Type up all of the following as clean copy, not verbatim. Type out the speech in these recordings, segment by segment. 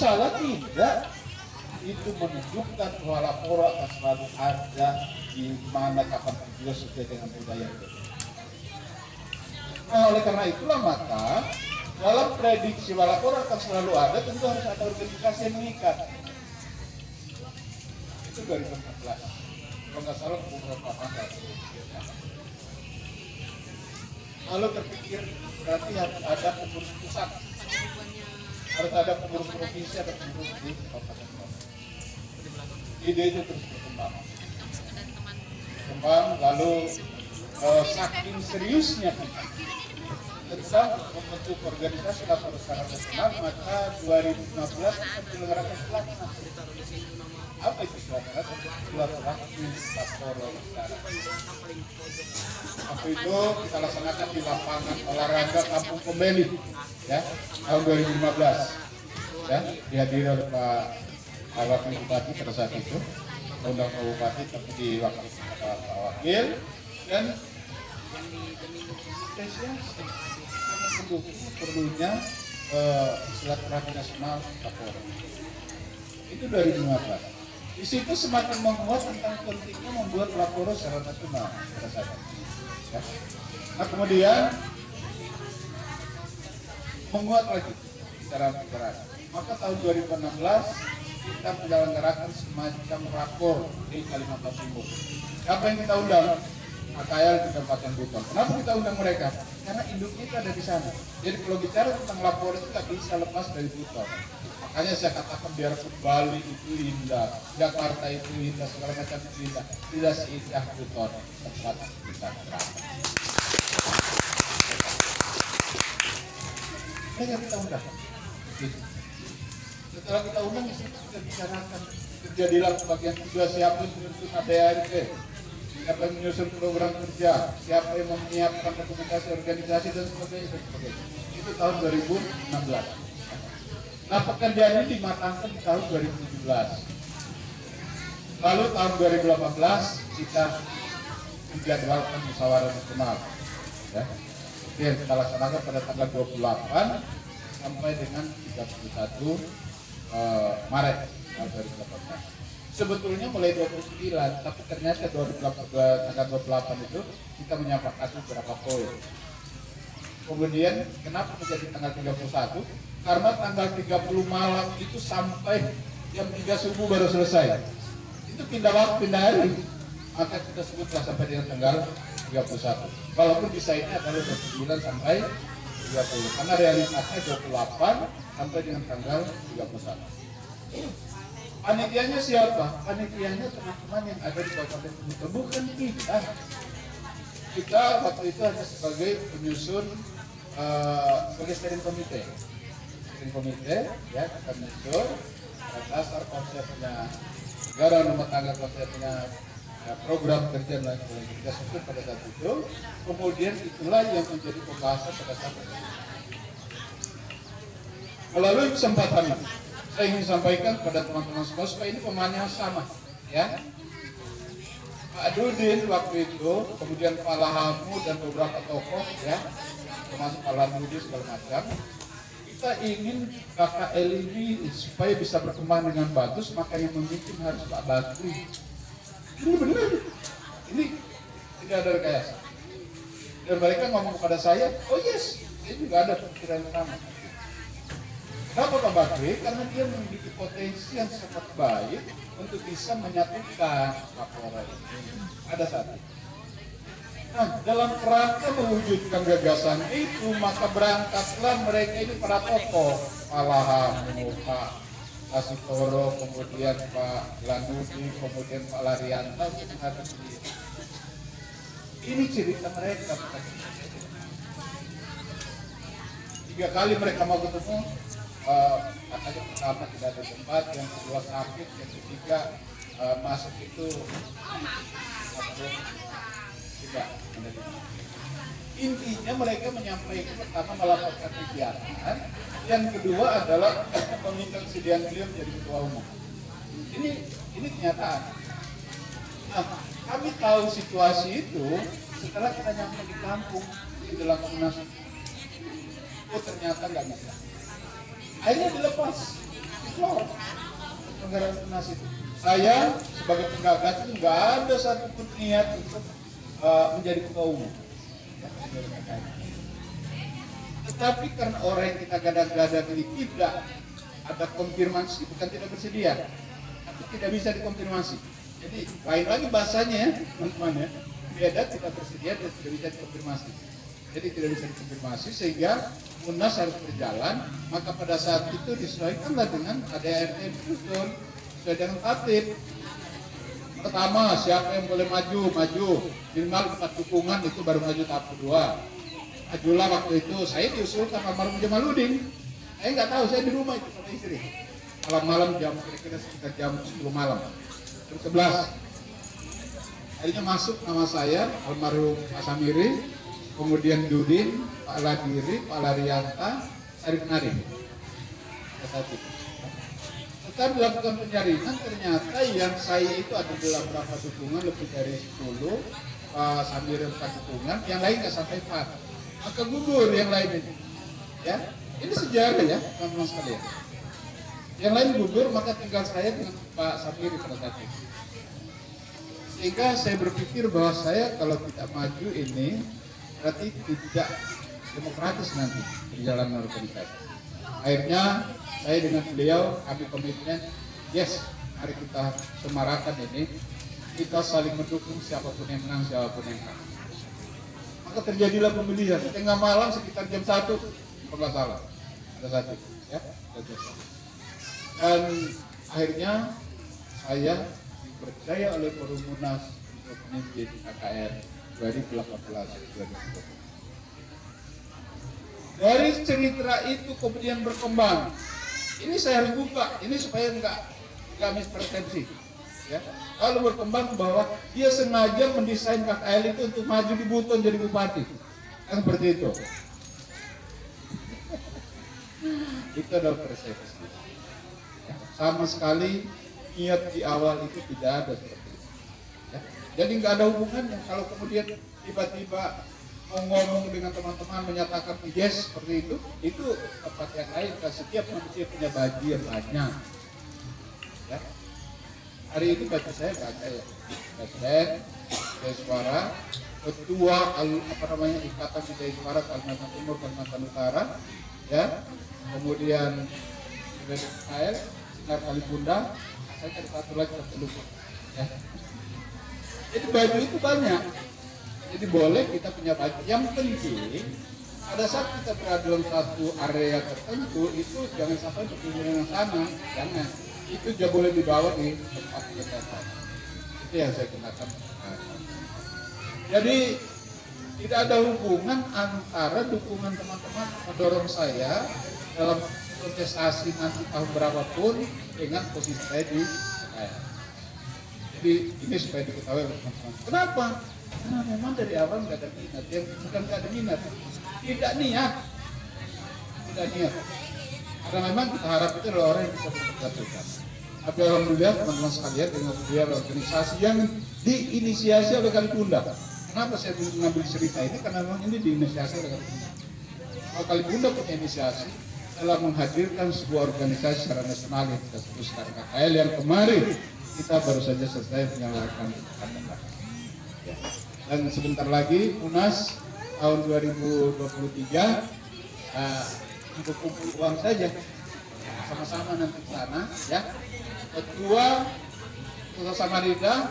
salah tidak, itu menunjukkan bahwa laporan akan selalu ada di mana kapan juga sesuai dengan budaya itu. Nah, oleh karena itulah maka dalam prediksi bahwa laporan akan selalu ada, tentu harus ada organisasi yang mengikat. Itu 2014. Kalau nggak salah beberapa tanggal. Lalu terpikir berarti harus ada pengurus pusat, harus ada pengurus provinsi, ada pengurus di kabupaten kota. Ide itu terus berkembang, lalu saking seriusnya kita tentang membentuk organisasi laporan secara nasional, maka 2015 kita menyelenggarakan pelaksanaan. Apa itu pelaksanaan? Silaturahmi laporan secara. Waktu itu kita laksanakan di lapangan olahraga Kampung Pembeli, ya, tahun 2015, ya, dihadiri oleh Pak Wakil Bupati pada saat itu, undang Pak Bupati tapi diwakili Pak Wakil, dan mendukung perlunya silaturahmi nasional laporan. Itu 2015. Di situ semakin menguat tentang pentingnya membuat laporan secara nasional pada saat itu. Ya. Nah, kemudian menguat lagi secara bergerak. Maka tahun 2016 kita menyelenggarakan semacam rakor di Kalimantan Timur. Siapa yang kita undang? AKL di Kabupaten Buton. Kenapa kita undang mereka? Karena induknya itu ada di sana. Jadi kalau bicara tentang laporan itu nggak bisa lepas dari Buton. Makanya saya katakan biarpun Bali itu indah, Jakarta itu indah, segala macam itu indah, tidak seindah Buton tempat kita berada. Mereka kita undang. Setelah kita undang, kita bicarakan terjadilah pembagian tugas, siapa yang menyusun ADART, siapa yang menyusun program kerja, siapa yang menyiapkan dokumentasi organisasi dan sebagainya. Itu tahun 2016. Nah, pekerjaan ini dimatangkan di tahun 2017. Lalu tahun 2018 kita menjadwalkan musyawarah nasional. Ya. Yang kita laksanakan pada tanggal 28 sampai dengan 31 Maret tahun 2018. Sebetulnya mulai 29, tapi ternyata tanggal 28 itu kita menyepakati beberapa poin. Kemudian kenapa menjadi tanggal 31? Karena tanggal 30 malam itu sampai jam 3 subuh baru selesai. Itu pindah waktu, pindah hari. Maka kita sebutlah sampai dengan tanggal 31. Walaupun desainnya adalah 29 sampai 30. Karena realitasnya 28 sampai dengan tanggal 31. Panitianya siapa? Panitianya teman-teman yang ada di Kabupaten Buton, bukan kita. Kita waktu itu hanya sebagai penyusun, sebagai steering komite. Steering komite, ya, kita menyusun dasar konsepnya negara rumah tangga, konsepnya program kerja dan lain-lain. Kita susun pada saat itu. Kemudian itulah yang menjadi pembahasan pada saat itu. Melalui kesempatan ini, saya ingin sampaikan kepada teman-teman semua supaya ini pemahamannya sama, ya. Pak Dudin waktu itu, kemudian Pak Lahamu dan beberapa tokoh, ya, termasuk Pak Lahamu segala macam. Kita ingin KKL ini supaya bisa berkembang dengan bagus, maka yang memimpin harus Pak Bakri. Ini benar, ini tidak ada rekayasa. Dan mereka ngomong kepada saya, oh yes, ini juga ada pikiran yang sama. Kenapa Pak Bakri? Karena dia memiliki potensi yang sangat baik untuk bisa menyatukan laporan ini pada saat itu. Nah, dalam kerangka mewujudkan gagasan itu, maka berangkatlah mereka ini para tokoh, Pak Lahamu, Pak Asitoro, kemudian Pak Lanudi, kemudian Pak Larianta untuk menghadapi ini. Ini cerita mereka. 3 kali mereka mau ketemu. Katanya pertama tidak ada tempat, yang kedua sakit, yang ketiga masuk itu tidak menerima. Intinya mereka menyampaikan pertama melaporkan kegiatan, yang kedua adalah meminta kesediaan beliau menjadi ketua umum. Ini kenyataan. Nah, kami tahu situasi itu setelah kita nyampe di kampung, itu langsung masuk. Oh, ternyata nggak bisa. Akhirnya dilepas. Itu penyelenggaraan Munas itu. Saya sebagai penggagas itu nggak ada satupun niat untuk menjadi ketua umum. Tetapi karena orang yang kita gadang-gadang ini tidak ada konfirmasi, bukan tidak bersedia, tapi tidak bisa dikonfirmasi. Jadi lain lagi bahasanya ya, teman-teman ya. Beda tidak bersedia dan tidak bisa dikonfirmasi. Jadi tidak bisa dikonfirmasi sehingga Munas harus berjalan. Maka pada saat itu disesuaikanlah dengan ADART betul, sesuai dengan tatib. Pertama, siapa yang boleh maju, minimal 4 dukungan itu baru maju tahap kedua. Majulah waktu itu, saya diusulkan almarhum Jamaluddin. Saya nggak tahu, saya di rumah itu sama istri. Malam-malam jam kira-kira sekitar jam 10 malam, jam 11. Akhirnya masuk nama saya, almarhum Pak Samiri, kemudian Dudin, Pak Ladiri, Pak Larianta, Arif Nari. Setelah dilakukan penyaringan, ternyata yang saya itu ada beberapa dukungan lebih dari 10, Pak Samiri 4 dukungan, yang lain nggak sampai 4. Maka gugur yang lain ini. Ya, ini sejarah ya, teman-teman sekalian. Yang lain gugur, maka tinggal saya dengan Pak Samiri pada saat itu. Sehingga saya berpikir bahwa saya kalau tidak maju ini berarti tidak demokratis nanti perjalanan organisasi. Akhirnya saya dengan beliau kami komitmen, yes, mari kita semarakan ini, kita saling mendukung siapapun yang menang, siapapun yang kalah. Maka terjadilah pemilihan tengah malam sekitar jam 1 kalau nggak salah ada satu ya. Dan akhirnya saya dipercaya oleh Forum Munas untuk memimpin KKR 2018-2020. Dari cerita itu kemudian berkembang. Ini saya harus buka, ini supaya nggak mispersepsi. Ya. Lalu berkembang bahwa dia sengaja mendesain KKL itu untuk maju di Buton jadi bupati. Kan seperti itu. Itu adalah persepsi. Ya. Sama sekali niat di awal itu tidak ada seperti itu. Ya. Jadi nggak ada hubungannya. Kalau kemudian tiba-tiba mau ngomong dengan teman-teman menyatakan yes seperti itu tempat yang lain. Setiap manusia punya baju yang banyak. Ya. Hari ini baca saya baca ya, Presiden, Suara, Ketua Ikatan Bidai Suara Kalimantan Timur, Kalimantan Utara, ya, kemudian KL, Sinar Kali Bunda, saya cari satu lagi terlupa, ya. Jadi baju itu banyak, jadi boleh kita punya baju. Yang penting pada saat kita berada dalam satu area tertentu itu jangan sampai berpindah yang sana, jangan. Itu juga boleh dibawa di tempat kesehatan. Itu yang saya kenakan. Jadi tidak ada hubungan antara dukungan teman-teman mendorong saya dalam kontestasi nanti tahun berapapun dengan posisi saya di KKR. Jadi ini supaya diketahui oleh teman-teman. Kenapa? Karena memang dari awal nggak ada minat. Yang bukan nggak ada minat, tidak niat. Karena memang kita harap itu adalah orang yang bisa bekerja. Tapi alhamdulillah teman-teman sekalian dengan beliau organisasi yang diinisiasi oleh Kali Bunda. Kenapa saya mengambil cerita ini? Karena memang ini diinisiasi oleh Kali Bunda. Kalau Kali Bunda punya inisiasi telah menghadirkan sebuah organisasi secara nasional yang kita sebut sekarang KKL yang kemarin kita baru saja selesai menyalakan katakan. Ya. Dan sebentar lagi Munas tahun 2023 untuk kumpul uang saja sama-sama nanti ke sana ya. Ketua Samarinda,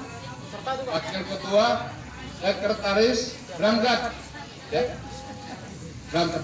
wakil ketua, sekretaris berangkat ya. Berangkat.